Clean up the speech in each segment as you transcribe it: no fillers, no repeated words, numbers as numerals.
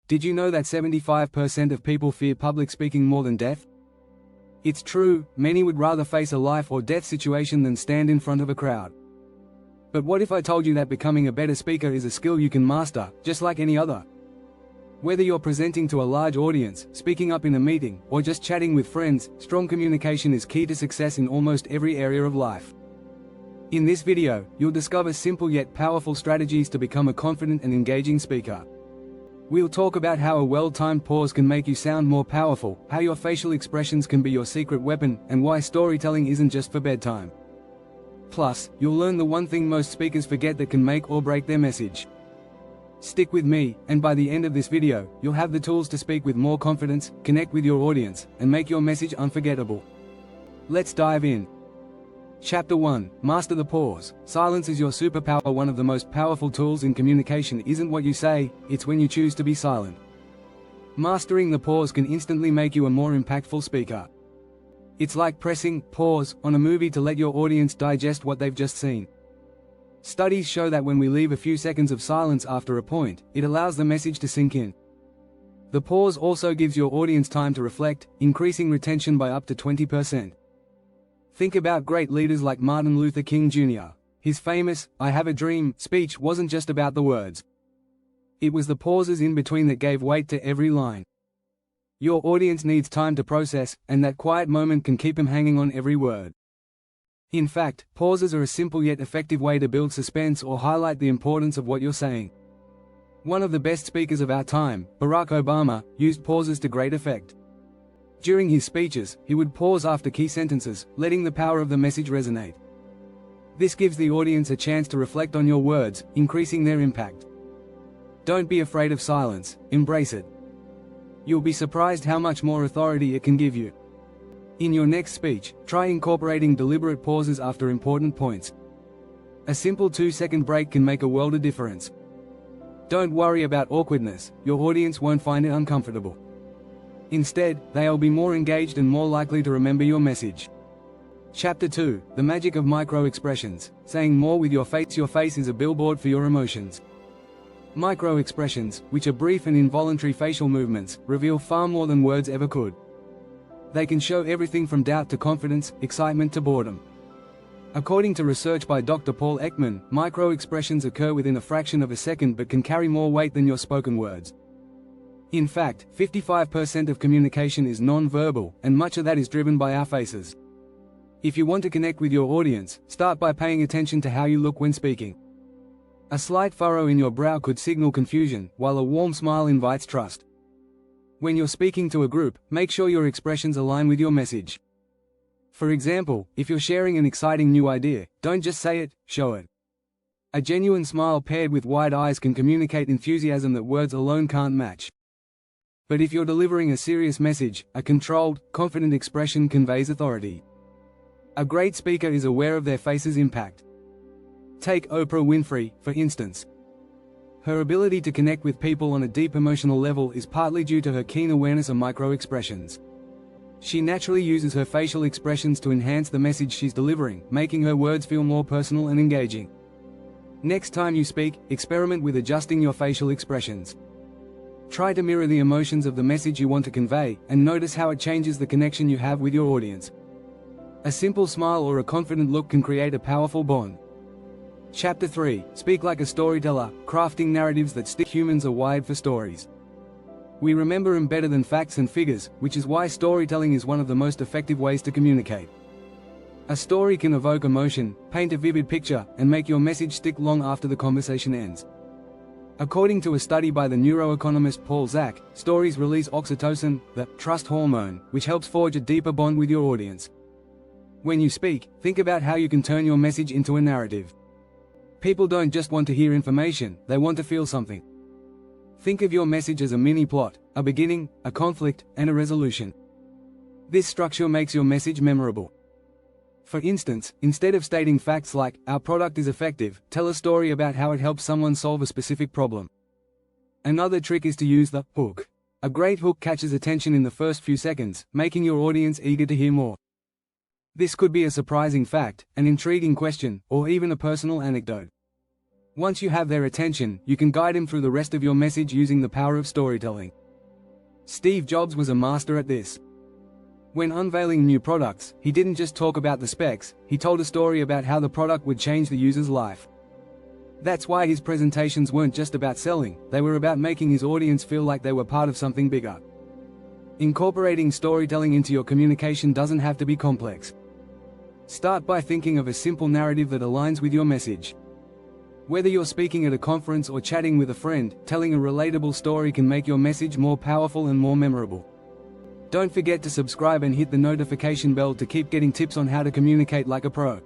Did you know that 75% of people fear public speaking more than death? It's true, many would rather face a life or death situation than stand in front of a crowd. But what if I told you that becoming a better speaker is a skill you can master, just like any other? Whether you're presenting to a large audience, speaking up in a meeting, or just chatting with friends, strong communication is key to success in almost every area of life. In this video, you'll discover simple yet powerful strategies to become a confident and engaging speaker. We'll talk about how a well-timed pause can make you sound more powerful, how your facial expressions can be your secret weapon, and why storytelling isn't just for bedtime. Plus, you'll learn the one thing most speakers forget that can make or break their message. Stick with me, and by the end of this video, you'll have the tools to speak with more confidence, connect with your audience, and make your message unforgettable. Let's dive in. Chapter 1. Master the pause. Silence is your superpower. One of the most powerful tools in communication isn't what you say, it's when you choose to be silent. Mastering the pause can instantly make you a more impactful speaker. It's like pressing pause on a movie to let your audience digest what they've just seen. Studies show that when we leave a few seconds of silence after a point, it allows the message to sink in. The pause also gives your audience time to reflect, increasing retention by up to 20%. Think about great leaders like Martin Luther King Jr. His famous, "I have a dream" speech wasn't just about the words. It was the pauses in between that gave weight to every line. Your audience needs time to process, and that quiet moment can keep them hanging on every word. In fact, pauses are a simple yet effective way to build suspense or highlight the importance of what you're saying. One of the best speakers of our time, Barack Obama, used pauses to great effect. During his speeches, he would pause after key sentences, letting the power of the message resonate. This gives the audience a chance to reflect on your words, increasing their impact. Don't be afraid of silence, embrace it. You'll be surprised how much more authority it can give you. In your next speech, try incorporating deliberate pauses after important points. A simple 2-second break can make a world of difference. Don't worry about awkwardness, your audience won't find it uncomfortable. Instead, they'll be more engaged and more likely to remember your message. Chapter 2. The magic of micro-expressions. Saying more with your face. Your face is a billboard for your emotions. Micro-expressions, which are brief and involuntary facial movements, reveal far more than words ever could. They can show everything from doubt to confidence, excitement to boredom. According to research by Dr. Paul Ekman, micro-expressions occur within a fraction of a second but can carry more weight than your spoken words. In fact, 55% of communication is non-verbal, and much of that is driven by our faces. If you want to connect with your audience, start by paying attention to how you look when speaking. A slight furrow in your brow could signal confusion, while a warm smile invites trust. When you're speaking to a group, make sure your expressions align with your message. For example, if you're sharing an exciting new idea, don't just say it, show it. A genuine smile paired with wide eyes can communicate enthusiasm that words alone can't match. But if you're delivering a serious message, a controlled, confident expression conveys authority. A great speaker is aware of their face's impact. Take Oprah Winfrey, for instance. Her ability to connect with people on a deep emotional level is partly due to her keen awareness of micro-expressions. She naturally uses her facial expressions to enhance the message she's delivering, making her words feel more personal and engaging. Next time you speak, experiment with adjusting your facial expressions. Try to mirror the emotions of the message you want to convey, and notice how it changes the connection you have with your audience. A simple smile or a confident look can create a powerful bond. Chapter 3. Speak like a storyteller. Crafting narratives that stick. Humans are wired for stories. We remember them better than facts and figures, which is why storytelling is one of the most effective ways to communicate. A story can evoke emotion, paint a vivid picture, and make your message stick long after the conversation ends. According to a study by the neuroeconomist Paul Zak, stories release oxytocin, the trust hormone, which helps forge a deeper bond with your audience. When you speak, think about how you can turn your message into a narrative. People don't just want to hear information, they want to feel something. Think of your message as a mini-plot, a beginning, a conflict, and a resolution. This structure makes your message memorable. For instance, instead of stating facts like, "Our product is effective," tell a story about how it helps someone solve a specific problem. Another trick is to use the hook. A great hook catches attention in the first few seconds, making your audience eager to hear more. This could be a surprising fact, an intriguing question, or even a personal anecdote. Once you have their attention, you can guide them through the rest of your message using the power of storytelling. Steve Jobs was a master at this. When unveiling new products, he didn't just talk about the specs, he told a story about how the product would change the user's life. That's why his presentations weren't just about selling, they were about making his audience feel like they were part of something bigger. Incorporating storytelling into your communication doesn't have to be complex. Start by thinking of a simple narrative that aligns with your message. Whether you're speaking at a conference or chatting with a friend, telling a relatable story can make your message more powerful and more memorable. Don't forget to subscribe and hit the notification bell to keep getting tips on how to communicate like a pro.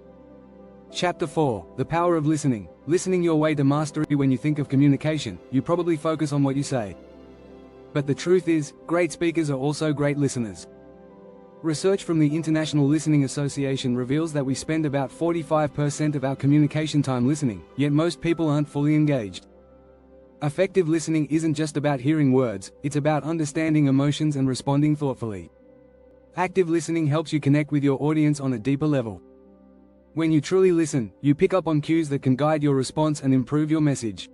Chapter 4: The Power of Listening. Listening your way to mastery. When you think of communication, you probably focus on what you say. But the truth is, great speakers are also great listeners. Research from the International Listening Association reveals that we spend about 45% of our communication time listening, yet most people aren't fully engaged. Effective listening isn't just about hearing words, it's about understanding emotions and responding thoughtfully. Active listening helps you connect with your audience on a deeper level. When you truly listen, you pick up on cues that can guide your response and improve your message.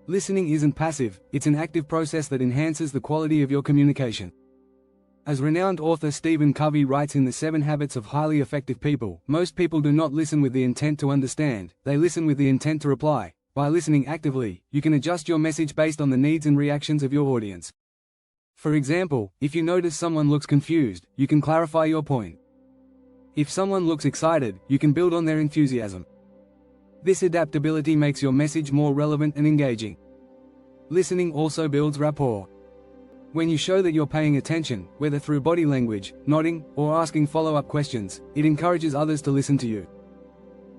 Listening isn't passive, it's an active process that enhances the quality of your communication. As renowned author Stephen Covey writes in The 7 Habits of Highly Effective People, most people do not listen with the intent to understand, they listen with the intent to reply. By listening actively, you can adjust your message based on the needs and reactions of your audience. For example, if you notice someone looks confused, you can clarify your point. If someone looks excited, you can build on their enthusiasm. This adaptability makes your message more relevant and engaging. Listening also builds rapport. When you show that you're paying attention, whether through body language, nodding, or asking follow-up questions, it encourages others to listen to you.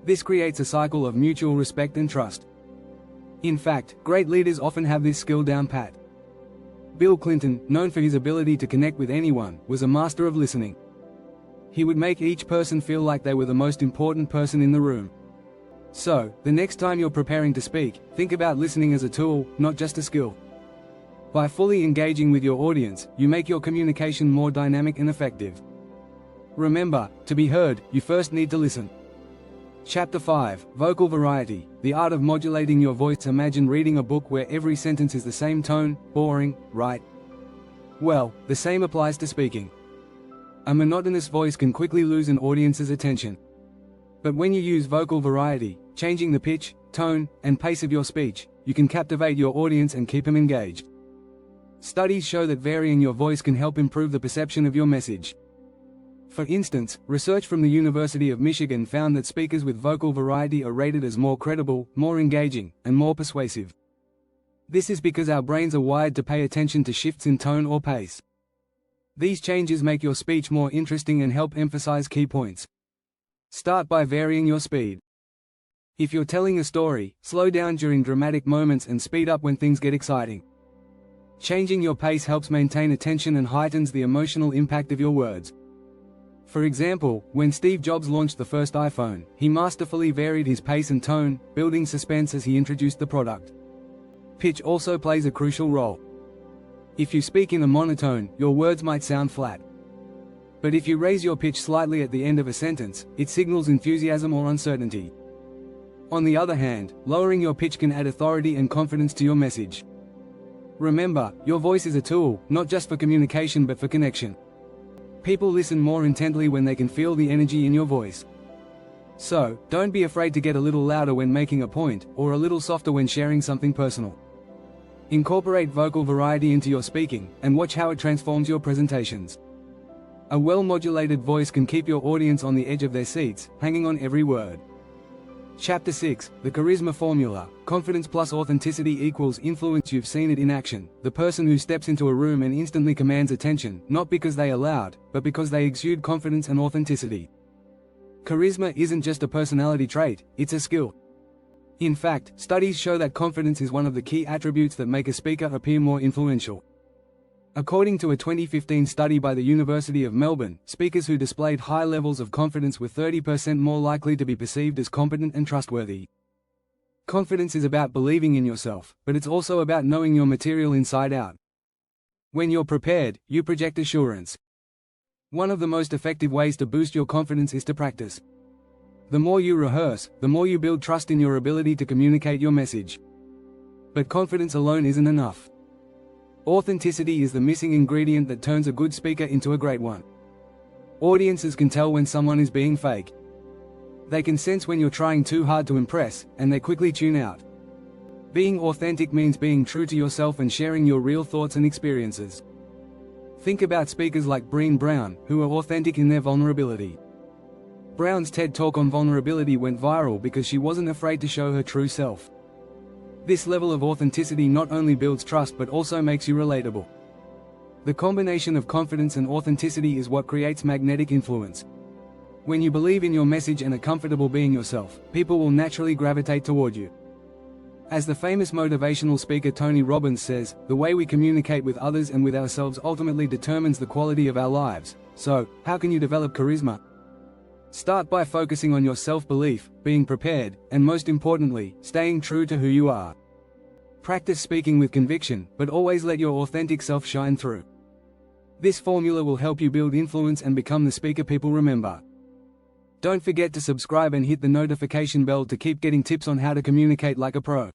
This creates a cycle of mutual respect and trust. In fact, great leaders often have this skill down pat. Bill Clinton, known for his ability to connect with anyone, was a master of listening. He would make each person feel like they were the most important person in the room. So, the next time you're preparing to speak, think about listening as a tool, not just a skill. By fully engaging with your audience, you make your communication more dynamic and effective. Remember, to be heard, you first need to listen. Chapter 5: Vocal Variety. The Art of Modulating Your Voice. Imagine reading a book where every sentence is the same tone, boring, right? Well, the same applies to speaking. A monotonous voice can quickly lose an audience's attention. But when you use vocal variety, changing the pitch, tone, and pace of your speech, you can captivate your audience and keep them engaged. Studies show that varying your voice can help improve the perception of your message. For instance, research from the University of Michigan found that speakers with vocal variety are rated as more credible, more engaging, and more persuasive. This is because our brains are wired to pay attention to shifts in tone or pace. These changes make your speech more interesting and help emphasize key points. Start by varying your speed. If you're telling a story, slow down during dramatic moments and speed up when things get exciting. Changing your pace helps maintain attention and heightens the emotional impact of your words. For example, when Steve Jobs launched the first iPhone, he masterfully varied his pace and tone, building suspense as he introduced the product. Pitch also plays a crucial role. If you speak in a monotone, your words might sound flat. But if you raise your pitch slightly at the end of a sentence, it signals enthusiasm or uncertainty. On the other hand, lowering your pitch can add authority and confidence to your message. Remember, your voice is a tool, not just for communication but for connection. People listen more intently when they can feel the energy in your voice. So, don't be afraid to get a little louder when making a point, or a little softer when sharing something personal. Incorporate vocal variety into your speaking, and watch how it transforms your presentations. A well-modulated voice can keep your audience on the edge of their seats, hanging on every word. Chapter 6: The Charisma Formula. Confidence plus authenticity equals influence. You've seen it in action. The person who steps into a room and instantly commands attention, not because they are loud, but because they exude confidence and authenticity. Charisma isn't just a personality trait, it's a skill. In fact, studies show that confidence is one of the key attributes that make a speaker appear more influential. According to a 2015 study by the University of Melbourne, speakers who displayed high levels of confidence were 30% more likely to be perceived as competent and trustworthy. Confidence is about believing in yourself, but it's also about knowing your material inside out. When you're prepared, you project assurance. One of the most effective ways to boost your confidence is to practice. The more you rehearse, the more you build trust in your ability to communicate your message. But confidence alone isn't enough. Authenticity is the missing ingredient that turns a good speaker into a great one. Audiences can tell when someone is being fake. They can sense when you're trying too hard to impress, and they quickly tune out. Being authentic means being true to yourself and sharing your real thoughts and experiences. Think about speakers like Brené Brown, who are authentic in their vulnerability. Brown's TED Talk on vulnerability went viral because she wasn't afraid to show her true self. This level of authenticity not only builds trust but also makes you relatable. The combination of confidence and authenticity is what creates magnetic influence. When you believe in your message and are comfortable being yourself, people will naturally gravitate toward you. As the famous motivational speaker Tony Robbins says, the way we communicate with others and with ourselves ultimately determines the quality of our lives. So, how can you develop charisma? Start by focusing on your self-belief, being prepared, and most importantly, staying true to who you are. Practice speaking with conviction, but always let your authentic self shine through. This formula will help you build influence and become the speaker people remember. Don't forget to subscribe and hit the notification bell to keep getting tips on how to communicate like a pro.